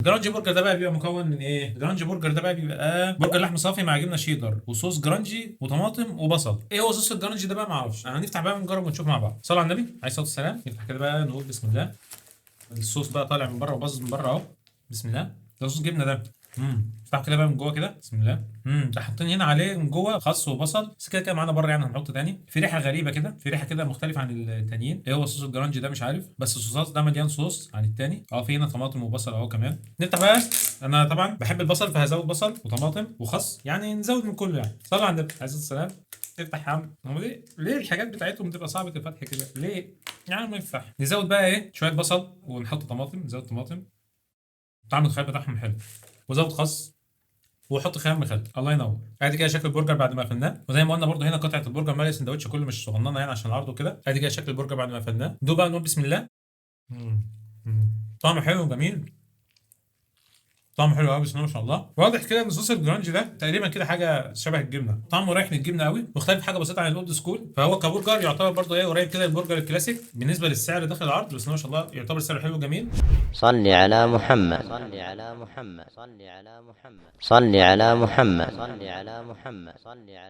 جرانجي برجر ده بقى بيبقى مكون من ايه؟ جرانجي برجر ده بقى بيبقى برجر لحم صافي مع جبنه شيدر وصوص جرانجي وطماطم وبصل. ايه هو صوص الجرانجي ده بقى؟ ما اعرفش. هنفتح بقى ونجرب ونشوف مع بعض. صلوا على النبي عليه الصلاه والسلام. نفتح كده بقى نقول بسم الله. الصوص بقى طالع من بره وباظ من بره اهو. بسم الله. ده صوص جبنه ده. افتح كده بقى من جوه كده بسم الله. ده حاطين هنا عليه من جوه خس وبصل، بس كده كده معانا بره يعني هنحطه تاني. في ريحه غريبه كده، في ريحه كده مختلفه عن التانيين. ايه هو صوص الجرانجي ده؟ مش عارف، بس الصوصات ده مليان صوص عن التاني. في هنا طماطم وبصل اهو كمان. نفتح بقى. انا طبعا بحب البصل فهزود بصل وطماطم وخس، يعني نزود من كله يعني. صلوا على النبي عليه الصلاه والسلام. افتح يا عم. هو ليه الحاجات بتاعتهم بتبقى صعبه الفتح كده ليه؟ يعني ما ينفع. نزود بقى ايه شويه بصل ونحط طماطم. نزود طماطم. طعم الخيار بتاعهم حلو. وزود خس. وحط خيار مخلل. الله ينور. ادي كده شكل البرجر بعد ما قفلناه. وزي ما قلنا برضو هنا قطعه البرجر مالي السندوتش كله، مش صغننه يعني عشان العرض وكده. ادي كده شكل البرجر بعد ما قفلناه. دوق بقى نقول بسم الله. مم. طعمه حلو وجميل. طعمه حلو قوي بسم الله ما شاء الله. واضح كده ان صوص الجرانج ده تقريبا كده حاجه شبه الجبنه. طعمه رايح للجبنه قوي، مختلف حاجه بسيطه عن الاولد سكول. فهو كبرجر يعتبر برضه ايه قريب كده للبرجر الكلاسيك بالنسبه للسعر داخل العرض. بس ما شاء الله يعتبر سعره حلو وجميل. صل على محمد، صل على محمد، صل على محمد، صل على محمد، صل على محمد، صل على